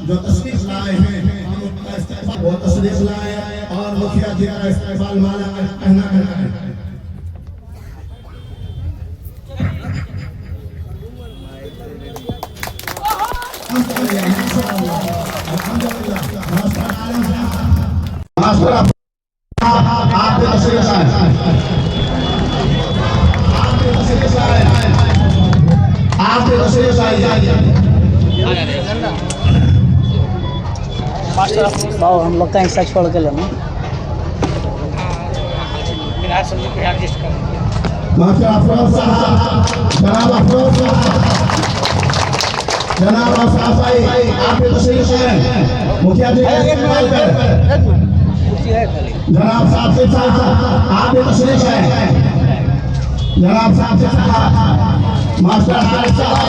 जो तशरीफ लाए हैं हम उनका इस्तेमाल वो तशरीफ लाए और मुखिया जी का इस्तेमाल माला कहना है। बाबू हम लोग का हिस्सा छोड़ के लेना जनाब आपके तशरीफ है मुखिया जी का इस्तेमाल कर जनाब साहब से आपके तशरीफ है जनाब साहब से मास्टर साहब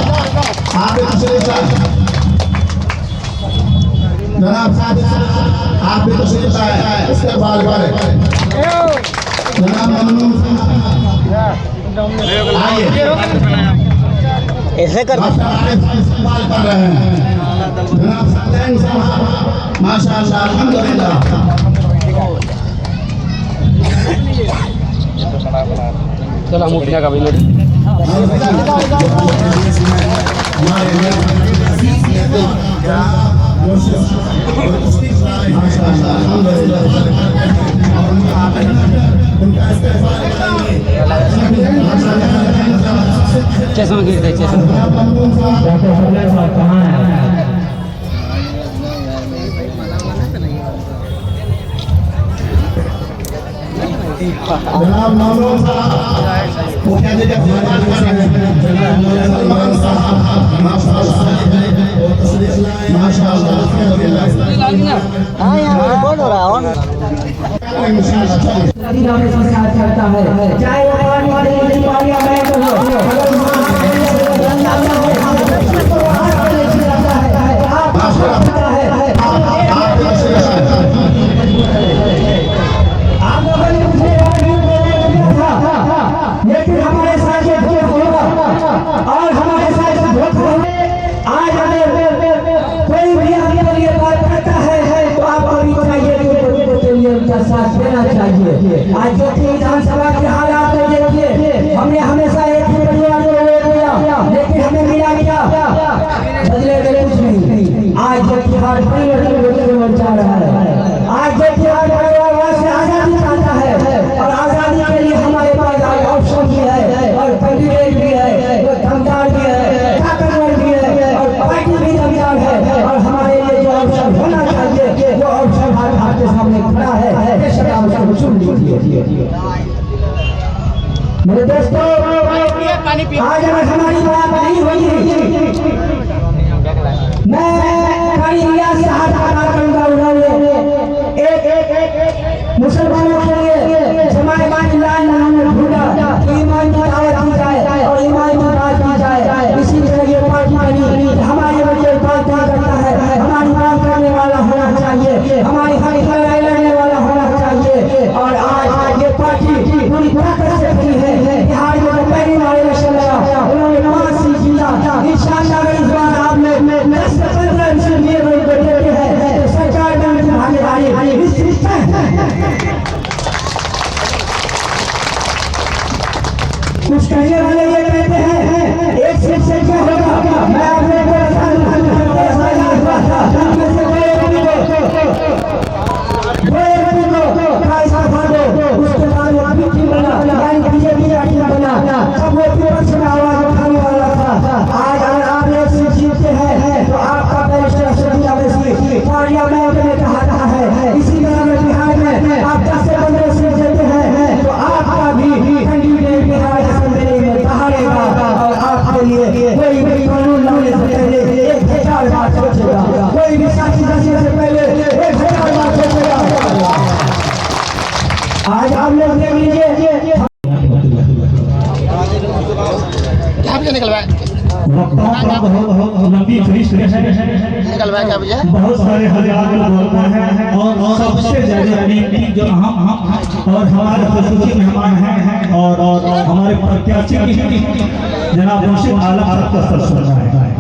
आपके तशरीफ है जनाब साहब आपके तशरीफ है इस्तेमाल करें जनाब ममनून आइए ऐसे कर इस्तेमाल कर रहे हैं जनाब सल्लैन साहब माशाअल्लाह अल्हम्दुलिल्लाह चलो हम उठने का भी चेसन गिरते चेसन कहाँ है जनाब ममनून साहब मुखिया जी का सलमान साहब माशाअल्लाह हाँ यहाँ बोल रहा हूँ करता है चाहे वो पानी वाले बैंक हो लेकिन हमारे साथ ये होगा और हमारे साथ आज अगर कोई भी आपके लिए बात करता है तो आपको भी चाहिए के लिए उनका साथ देना चाहिए। आज जो विधानसभा के हालात को देखिए हमने हमेशा एक ही परिवार को वोट दिया लेकिन हमें मिला क्या बदले में कुछ नहीं। आज जो बिहार परिवर्तन जा रहा है आज जो बिहार परिवार से आजादी चाहता है और आजादी के लिए हमारे पास ऑप्शन भी है और कैंडिडेट भी है दमदार भी है ताकतवर भी है और पार्टी भी दमदार है और हमारे लिए जो ऑप्शन होना चाहिए वो ऑप्शन आपके सामने खड़ा है चुन लीजिए। मेरे दोस्तों आज अगर हमारी बात नहीं हुई मैं से हाथ करूंगा मुसलमानों के लिए जमाए ढूंढा ईमान की दावत दी जाए और ईमान की बात की जाए इसी तरह ये पार्टी बनी हमारे बच्चे बात करता है हमारी बात करने वाला होना चाहिए हमारी हर लड़ने वाला होना चाहिए और आज ये पार्टी पूरी ताकत से खड़ी है। बिहार में जो पहली बार इलेक्शन लगा उन्होंने 5 सीट जीता इंशाअल्लाह अगर इस बार आपने 10 से 15 सीट लिए बैठे हैं तो सरकार में उनकी भागीदारी निश्चित है। कुछ कहने वाले ये कहते हैं एक सीट से क्या होगा मैं अपने को उसके बाद वो अभी टीम बना बीजेपी का टीम बना सब वो विपक्ष में आवाज उठाने वाला था। आज अगर आप एक सीट जीतते हैं तो आपका बैरिस्टर शकील अवैसी पार्लियामेंट में कहा है इसी तरह में बिहार में आप 10 से 15 सीट देते हैं तो आपका भी कैंडिडेट बिहार असेंबली में बाहरेगा और आपके लिए कोई भी कानून लाने से पहले 1000 बार सोचेगा कोई भी साथी दसने से पहले 1000 बार सोचेगा। आज आप लोग देख लीजिए लंबी निकलवाया क्या भैया बहुत सारे हजार लोग हैं और सबसे ज्यादा जो हम और हमारे प्रस्तुति मेहमान हैं और हमारे प्रत्याशी जनाब मुंशी आला का स्तर सुन रहा है।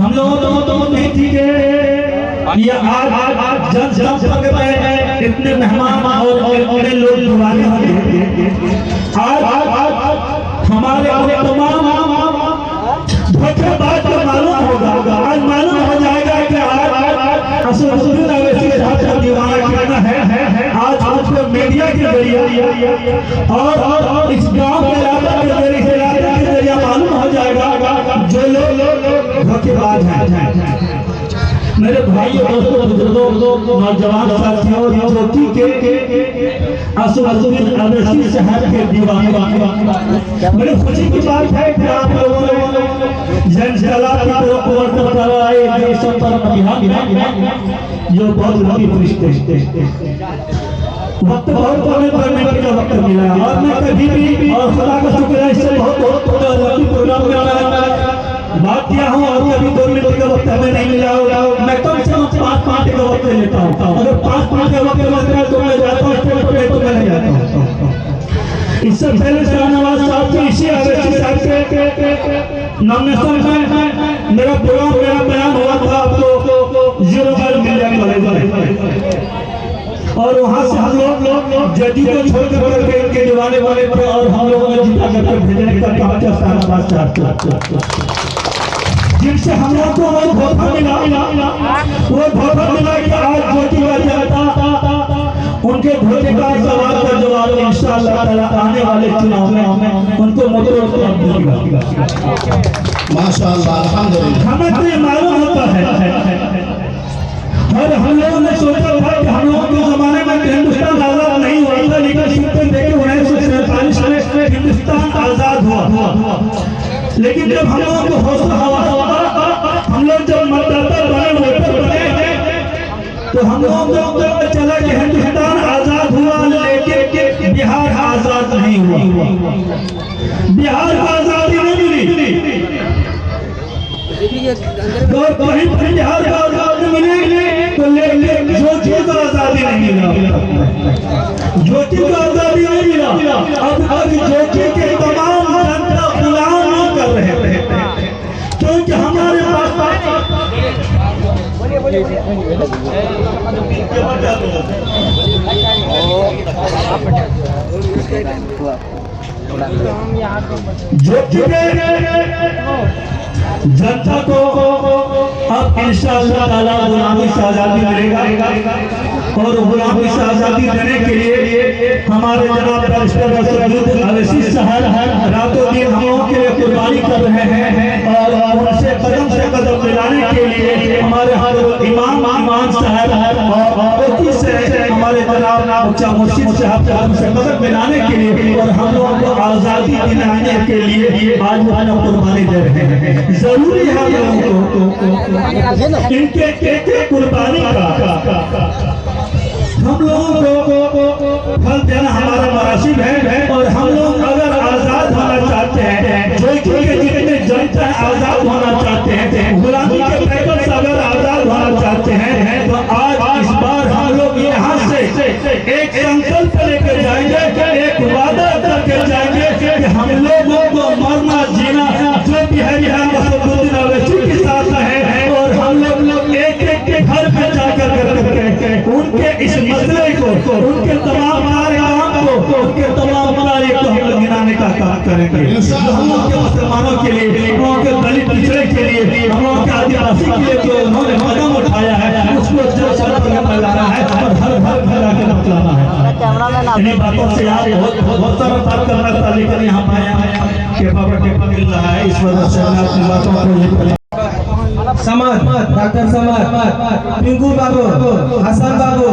हम लोगों तो नहीं थी कि ये आज जब तक इतने मेहमान और लोग बुलाने होंगे। आज हमारे तमाम धोखेबाज को मालूम होगा, आज मालूम हो जाएगा कि आज असदुद्दीन अवैसी साहब का दीवाना करना है। आज को मीडिया के जरिए और इस गांव के इलाके के जरिए मालूम हो जाएगा जो लोग धोखेबाज हैं। मेरे भाइयों, दोस्तों, बुजुर्गों, नौजवान साथियों, ज्योति के असदुद्दीन अवैसी साहब के दीवाने, बड़ी खुशी की बात है कि आप लोगों ने जनसला की तरफ वर्तन कराए देशों पर अभियान जो बहुत लंबी रिश्ते वक्त बहुत कम करने का वक्त मिला और मैं कभी भी और खुदा का शुक्र है इससे बहुत लंबी प्रोग्राम में बात किया हूँ और कभी 2 मिनट का वक्त हमें नहीं मिला होगा। मैं कम से कम 5 का वक्त लेता हूँ। अगर 5 का वक्त लगता है तो मैं जाता हूँ, तो मैं नहीं जाता हूँ। इससे पहले शाहनवाज साहब के इसी अवैसी साहब के नॉमिनेशन में मेरा बयान हुआ था आपको 0 बार मिल जाएगा और वहाँ से हम लोग जदी को छोड़कर इनके दीवाने वाले पर और हम लोगों ने जीता करके भेजने का काम किया शाहनवाज साहब जिनसे हम लोग को वो धोखा मिला कि आज ज्योति का जनता उनके धोखे का सवाल का जवाब इंशाअल्लाह ताला आने वाले चुनाव में उनको देगा। माशाअल्लाह, अल्हम्दुलिल्लाह। हमें तो ये मालूम होता है और हम लोगों ने सोचा था कि हम लोगों के जमाने में हिंदुस्तान आजाद नहीं हुआ था, लेकिन सिर्फ देखिए 1947 में हिंदुस्तान आजाद हुआ। लेकिन जब हम लोगों को हौसला हुआ, हम लोग जब मतदाता बने तो हम लोगों को पता चला कि हिंदुस्तान आजाद हुआ, लेकिन बिहार आजाद नहीं हुआ। बिहार को आजादी नहीं मिली तो कहीं बिहार को आजादी मिली तो लेकिन ज्योति को आजादी नहीं मिला, ज्योति को आजादी नहीं मिला। अब ज्योति के तमाम जनता गुलाम कर रहे थे क्योंकि हमारे पास ज्योति जनता को अब इंशाअल्लाह ताला गुलामी से आजादी मिलेगा और गुलामी से आजादी देने के लिए हमारे जनाब बैरिस्टर असदुद्दीन अवैसी साहब रातों दिन हम लोगों के लिए कुर्बानी कर रहे हैं और उनसे कदम से कदम मिलाने के लिए हमारे इमाम साहब और से हमारे जनाब बच्चा मुर्शिद साहब कदम से कदम मिलाने के लिए और हम लोगों को आजादी दिलाने के लिए आज वो कुर्बानी दे रहे हैं। जरूरी है हम लोगों को इनके कुर्बानी का हम लोगों को फल देना हमारा मरासिम है और हम लोग अगर आजाद होना चाहते हैं, जो जितने जनता आजाद होना चाहते हैं, गुलामी के पैदल से अगर आजाद होना चाहते हैं तो आज इस बार हम लोग यहाँ से एक संकल्प लेकर जाएंगे, एक वादा करके जाएंगे कि हम लोगों को मरना जीना जो भी है असदुद्दीन अवैसी के साथ है और हम लोग एक के घर में जाकर उनके इस मसले को, उनके तमाम काम को, उनके तमाम को हम लोग गिनाने का काम करेंगे। हम लोग के मुसलमानों के लिए, हम लोग के दलित पिछड़े के लिए, हम लोग के आदिवासी के लिए जो उन्होंने कदम उठाया है उसको जो सर पर फैलाना है और हर घर फैला के बतलाना है। इन्हीं बातों से यार बहुत सारा बात करना था, लेकिन यहाँ पाया कि बाबा टेपा मिल रहा है, इस वजह से मैं अपनी बातों को समद, डॉक्टर समद, पिंकू बाबू, हसन बाबू,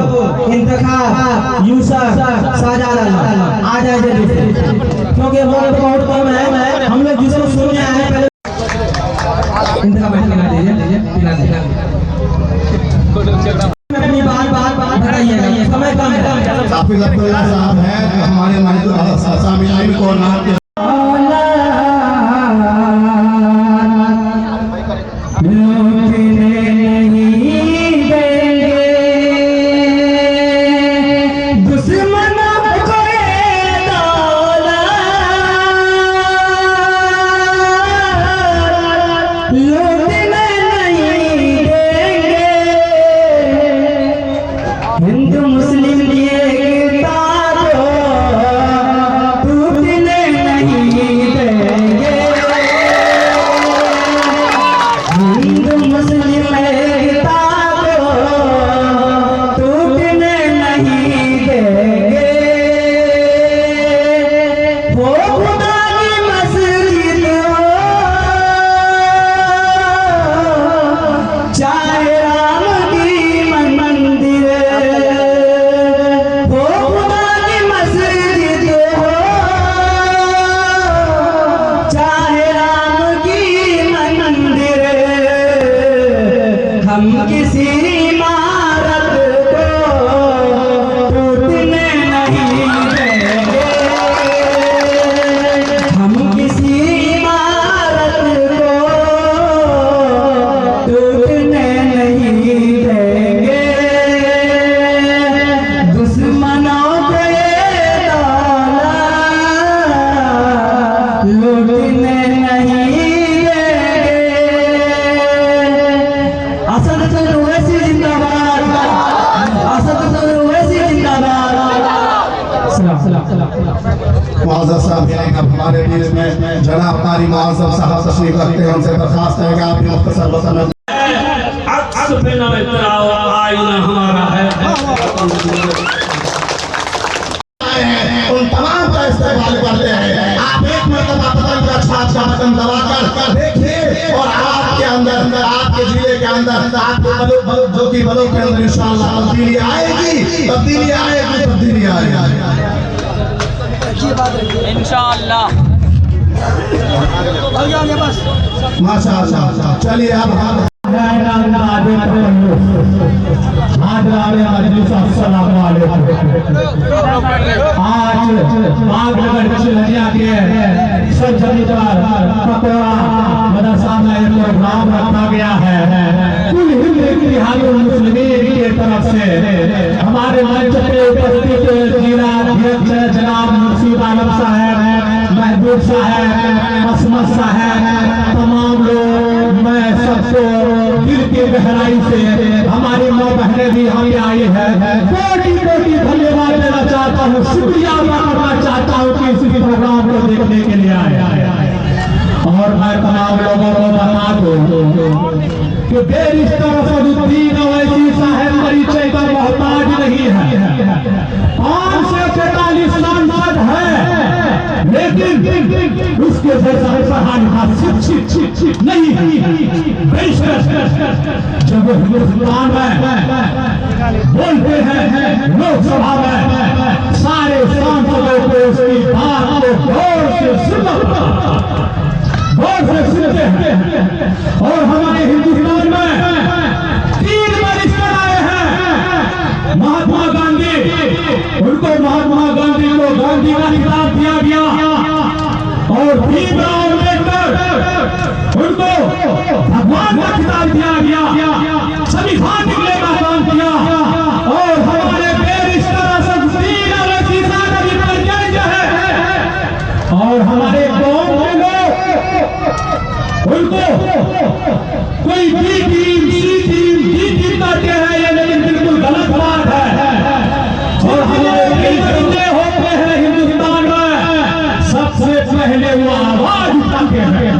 इंतखाब, यूसुफ, शाहजालाल आ जाए जल्दी क्योंकि हमारे बहुत कम है। हम लोग जिसको सुनने आए पहले इंतखाब अपनी बात बताइएगा, समय कम है। हाफिज अब्दुल्ला साहब हैं हमारे सामियाइन को नाम के लोग हम किसी इमारत को टूटने नहीं देंगे, हम किसी इमारत को टूटने नहीं देंगे, दुश्मनों को ये दौलत लूटने नहीं देंगे। असदुद्दीन ओवैसी जिंदाबाद, असदुद्दीन ओवैसी जिंदाबाद। मुआज़्ज़ज़ साहब हमारे बीच में जनाब कारी मुआज़्ज़म साहब तशरीफ रखते हैं, उनसे दरखास्त है कि आप मुख्तसर वक़्त में उन तमाम का इस्तेमाल करते हैं। आप एक मरतबा पतंग का छाप का बटन दबाकर देखिए और आपके अंदर, आपके जिले के अंदर, आपके जो कि बलों के अंदर इंशाअल्लाह तब्दीली आएगी, तब्दीली आएगी, तब्दीली आएगी इंशाअल्लाह। माशाअल्लाह। चलिए अब आज बागनगर चिल्लिया के सब जमींदार पकौड़ा मदरसा में एक प्रोग्राम रखा गया है। कुल हिंद इत्तेहादुल मुस्लिमीन की तरफ से हमारे मंच पे उपस्थित जिला अध्यक्ष जनाब मुर्शीद आलम साहब, महबूब साहब, असमत साहब, तमाम लोग, मैं सबको दिल की गहराई से हमारी माँ बहनें भी हमें आई है, कोटि कोटि धन्यवाद देना चाहता हूँ, शुक्रिया अदा करना चाहता हूँ कि इस प्रोग्राम को देखने के लिए आए। और मैं तमाम लोगों को बता दूं कि बैरिस्टर असदुद्दीन ओवैसी साहब परिचय का मोहताज नहीं है। 543 सांसद है, लेकिन उसके जैसा शिक्षित नहीं। जब हिंदुस्तान में बोलते हैं लोकसभा में, सारे सांसदों को उसकी बात को गौर से सुनते हैं। और हमारे हिंदुस्तान में 3 बैरिस्टर आए हैं। महात्मा गांधी, उनको महात्मा गांधी को गांधी का खिताब दिया गया, और भीमराव अम्बेडकर उनको भगवान का खिताब दिया गया, संविधान लिखने का काम किया। और हमारे बैरिस्टर असदुद्दीन ओवैसी साहब अभी पंचायत है, और हमारे गांव के लोग उनको कोई बी टीम, सी टीम, डी टीम कहते हैं, ये लेकिन बिल्कुल गलत बात है। और हमारे जितने होते हैं हिंदुस्तान में, सबसे पहले वो आवाज उठाते हैं।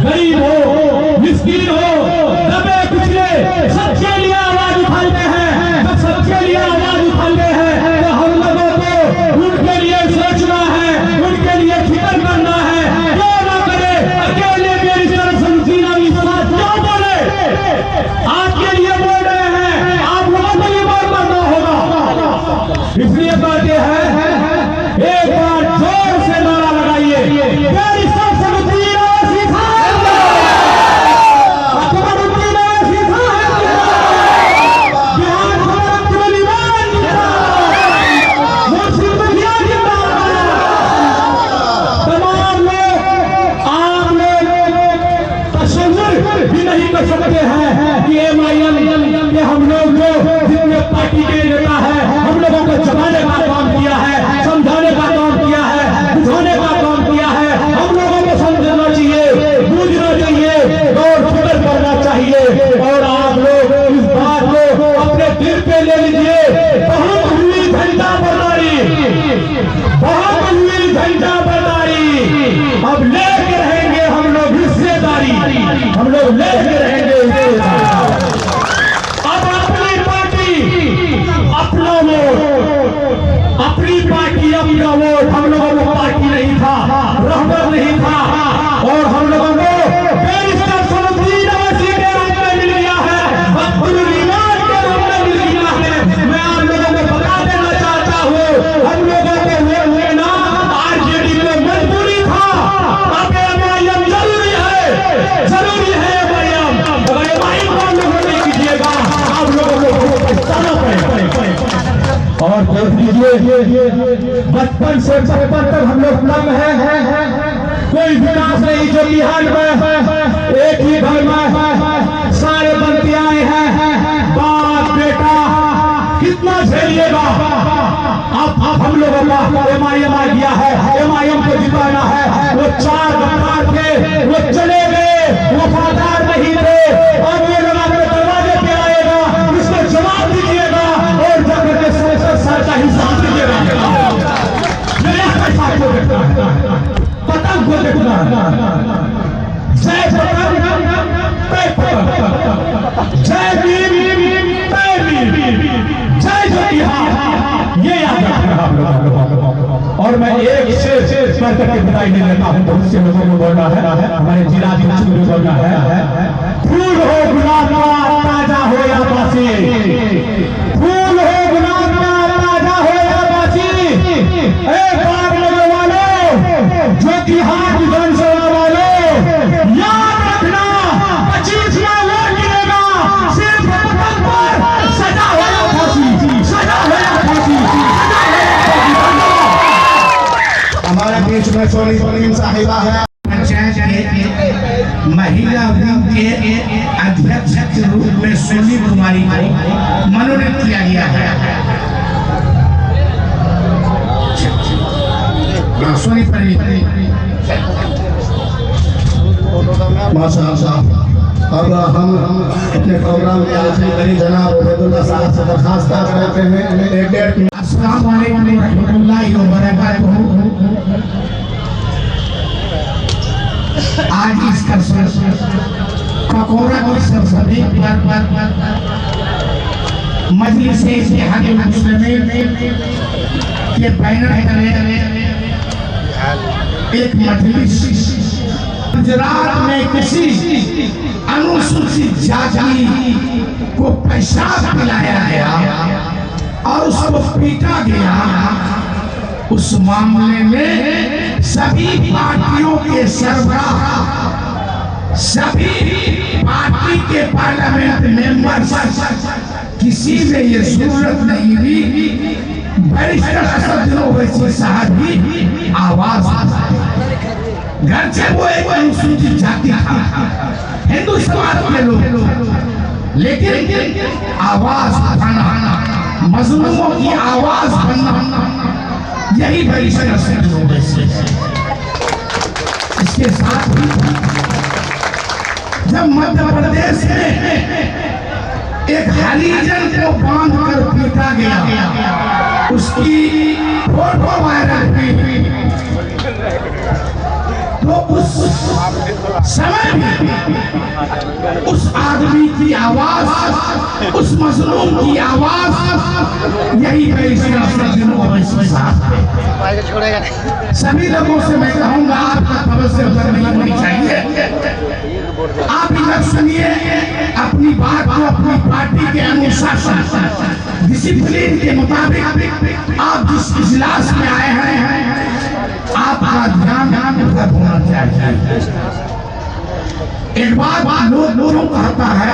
गरीब हो, मिस्कीन हो, दबे कुचले, सबके लिए आवाज उठाते हैं। जब सबके लिए आवाज उठाते हैं तो हम लोगों को उनके लिए सोचना है, उनके लिए फिक्र करना है। क्यों ना करे, अकेले बैरिस्टर असदुद्दीन ओवैसी साहब क्यों बोले? आपके लिए बोल रहे हैं, आप लोगों को ये बात करना होगा। इसलिए कहते हैं, एक बार जोर से नारा लगाइए, बैरिस्टर असदुद्दीन ओवैसी साहब, अकबरुद्दीन ओवैसी साहब, बिहार खबरअब्दुल इमान जिंदाबाद, मुर्शिद मुखिया जिंदाबाद। तमाम लोग, आप लोग तसव्वुर भी नहीं कर सकते हैं कि MIM के हम लोग जितने पार्टी के नेता है, हम लोगों को जमाने का काम किया है, समझाने का काम किया है, बुझाने का काम किया है। हम लोगों को समझना चाहिए, बूझना चाहिए और फिक्र करना चाहिए। और आप लोग इस बात को अपने दिल पे ले लीजिए। बहुत हुई झंडा बरदारी, बहुत हुई झंडा बरदारी, अब लेके रहेंगे हम लोग हिस्सेदारी, हम लोग लेके रहेंगे हिस्सेदारी। अब अपनी पार्टी, अपना वोट, अपनी पार्टी, अपना वोट। हम लोगों को पार्टी नहीं था, रहबर नहीं था, और हम लोगों को बैरिस्टर असदुद्दीन ओवैसी के रूप में मिल गया है, अब्दुल इमान के रूप में मिल गया है। मैं आप लोगों को बता देना चाहता हूँ, हम लोगों को वोट देना RJD में मजबूरी था। अब MIM जरूरी है, जरूरी है MIM। एमआई को आप लोग नहीं कीजिएगा, आप लोगों को पछताना पड़ेगा। और देख लीजिए बचपन से बचपन तक हम लोग कम है, कोई विकास नहीं। जो बिहार में एक ही घर में सारे बनते आए हैं, बाप बेटा कितना झेलिएगा। अब हम लोगों का एमआईएम दिया है, एमआईएम को जिताना है। वो चार गद्दार के वो चले गए, वफादार नहीं थे, और ये लोग अपने दरवाजे पे आएगा, इसका जवाब दीजिएगा और जाकर के सर का हिसाब दीजिएगा। मेरा पैसा को देखता है, पतंग को देखता है। जय पतंग जय भीम जय भीम जय जोतिहार, ये याद रखना आप लोग। और मैं एक से कर करके बताई नहीं देता हूँ, बहुत से लोगों को बोलना है, हमारे जिला अध्यक्ष को बोलना है। फूल हो गुलाब का ताजा हो या बासी, फूल हो गुलाब का ताजा हो या बासी। एक बार लोगों वालों, जोतिहार विधानसभा वालों, याद रखना 25 वोट गिरेगा, सिर्फ पतंग पर सजा होया फांसी, सजा होया फांसी, सजा होया फांसी। हमारे बीच में सोनी साहिबा है, पंचायत के महिला विंग के अध्यक्ष के रूप में सोनी कुमारी को मनोनीत किया गया है। सोनी माशाअल्लाह। अब हम अपने प्रोग्राम के आखिरी करी जनाब उबैदुल्लाह साहब से दरखास्त करते हैं, एक डेढ़ मिनट। अस्सलाम वालेकुम रहमतुल्लाहि व बरकातहू। आज इस ककोरा की सरसरी पर मजलिस इत्तेहाद मुस्लिमीन के बैनर तले एक मजलिस गुजरात में किसी अनुसूचित जाति को पेशाब पिलाया गया और उसको पीटा गया। उस मामले में सभी पार्टियों के सरबराह, सभी पार्टी के पार्लियामेंट मेंबर्स, किसी ने ये जरूरत नहीं दी, बैरिस्टर असदुद्दीन ओवैसी साहब भी आवाज घर से वो एक अनुसूचित जाति था, हिंदुस्तान के लोग, लेकिन आवाज उठाना, मजलूमों की आवाज बनना, यही बैरिस्टर असदुद्दीन ओवैसी। इसके साथ ही जब मध्य प्रदेश में एक हरिजन को बांध कर पीटा गया, उसकी फोटो वायरल हुई, तो उस समय भी उस आदमी की आवाज, उस मजलूम की आवाज यही बैरिस्टर असदुद्दीन ओवैसी साहब थे। सभी लोगों से मैं कहूँगा, आपका तवज्जो नहीं होनी चाहिए। आप इधर सुनिए, अपनी बात को अपनी पार्टी के अनुशासन, डिसिप्लिन के मुताबिक आप जिस इजलास में आए हैं, आपका ध्यान उधर होना चाहिए। एक बात लोगों कहता है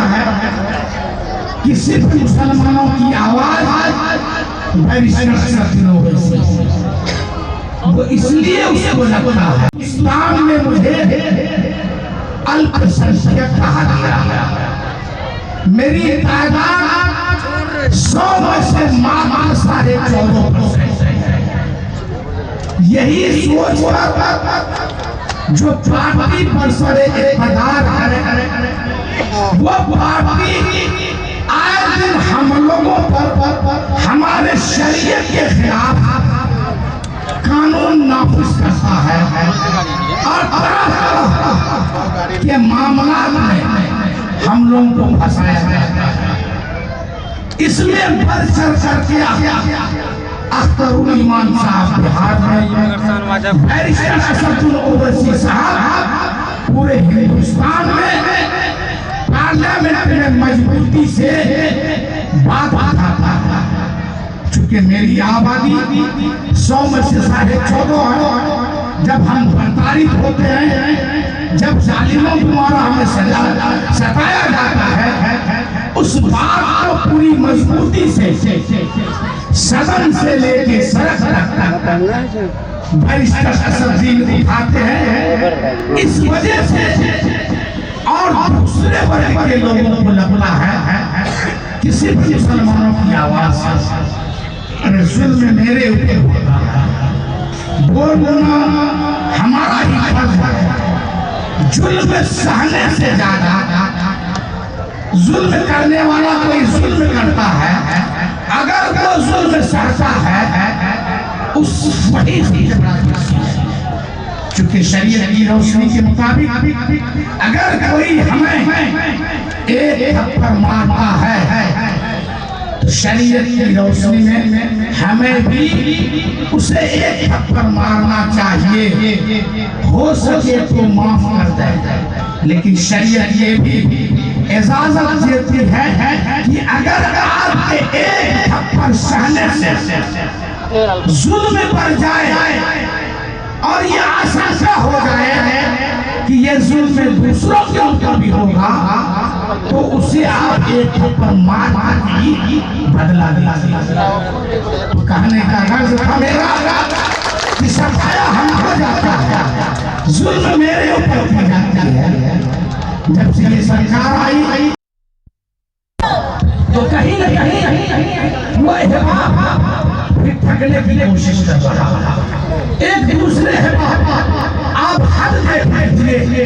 कि सिर्फ मुसलमानों की आवाज बैरिस्टर असदुद्दीन ओवैसी, वो इसलिए उसको लगता है। इस्लाम में मुझे अल्पसंख्यक कहा गया, मेरी तादाद 100 में से मात्र 14.5% है। यही सोच जो पार्टी पर सरे इक़्तिदार है, वो पार्टी आए दिन हम लोगों पर हमारे शरीयत के खिलाफ कानून नाफिज करता है और तरह के मामला में हम लोगों को फंसाया जाता है। इसमें बढ़ चढ़ करके अख्तरुल ईमान साहब बिहार में, बैरिस्टर असदुद्दीन ओवैसी साहब पूरे हिंदुस्तान में पार्लियामेंट में मजबूती से बात उठाता है। चूंकि मेरी आबादी 100 में से 14.5 है, जब हम प्रताड़ित होते हैं, जब जालिमों द्वारा हमें सताया जाता कुर्सी से सदन से लेके सड़क तक बैरिस्टर असदुद्दीन उठाते हैं। इस वजह से और दूसरे वर्ग के लोगों को लगता है किसी भी मुसलमानों की आवाज अगर जुल्म मेरे ऊपर होता है बोलना हमारा ही फर्ज है। जुल्म सहने से ज्यादा जुल्म करने वाला कोई जुल्म करता है, अगर वो जुल्म सहता है उस वही चूंकि शरीयत की रोशनी के मुताबिक अगर कोई हमें एक थप्पड़ मारता है तो शरीयत की रोशनी में हमें भी उसे एक थप्पड़ मारना चाहिए, हो सके तो माफ कर दे। लेकिन शरीयत ये भी इजाजत देती है कि अगर आपके एक थप्पड़ सहने से जुल्म पर जाए और ये आशंका हो जाए कि ये जुल्म दूसरों के ऊपर भी होगा तो उसे आप एक थप्पड़ मार की बदला दिला। तो कहने का गर्ज था मेरा कि सफाया हमको जाता है, जुल्म मेरे ऊपर की जाती है। जब से ये सरकार आई तो कहीं न कहीं वो ठगने की कोशिश कर रहा है। एक दूसरे आप हद देखिए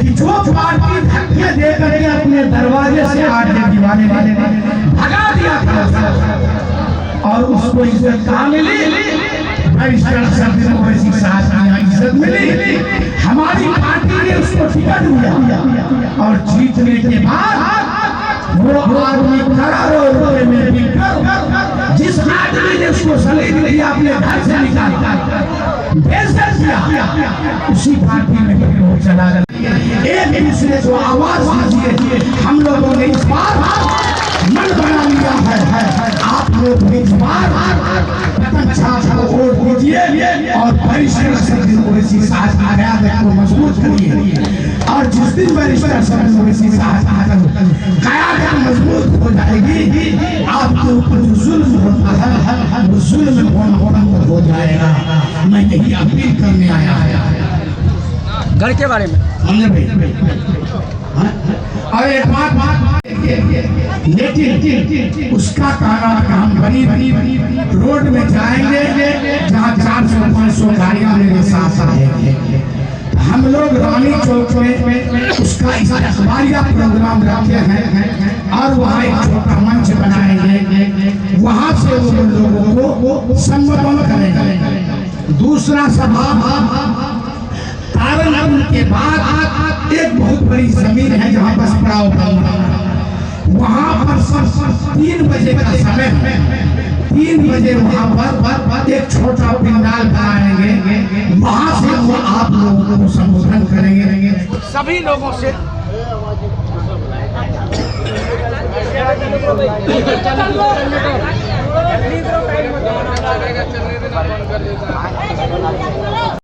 कि जो पार्टी धक्के दे करके अपने दरवाजे से आगे दीवाने भगा दिया था और उसको इज्जत कहाँ मिली? बैरिस्टर असदुद्दीन ओवैसी साहब की इज्जत मिली। हमारी पार्टी ने उसको टिकट दिया और जीतने के बाद वो आदमी करोड़ों रुपए में बिककर जिस आदमी ने उसको सलीम दिया अपने घर से निकाला बेइज्जत किया, उसी पार्टी में वो चला गया। एक दूसरे को आवाज दीजिए। हम लोगों ने इस बार मन बना लिया है, आप लोग इस बार रतन छाप को वोट दीजिए और बैरिस्टर असदुद्दीन ओवैसी साहब की क़यादत को मजबूत करिए। और जिस दिन बैरिस्टर असदुद्दीन ओवैसी साहब की क़यादत मजबूत हो जाएगी, आपके ऊपर जो जुल्म होता है वो जुल्म होना हो जाएगा। मैं यही अपील करने आया है घर के बारे में। और एक बात लेकिन उसका कारण कि हम गरीब रोड में जाएंगे जहाँ 400-500 गाड़ियाँ मेरे साथ रहेंगे। हम लोग रानी चौक में उसका अखबारिया प्रोग्राम रखे हैं और वहाँ एक छोटा मंच बनाएंगे, वहाँ से वो लोगों को संबोधन करेंगे। दूसरा सभा तारनपुर के बाद एक बहुत बड़ी जमीन है जहाँ बस पड़ाव वहाँ पर 3 बजे का समय है। 3 बजे वहाँ पर एक छोटा पंडाल बनाएंगे, वहाँ से वो आप लोगों को संबोधन करेंगे। सभी लोगों से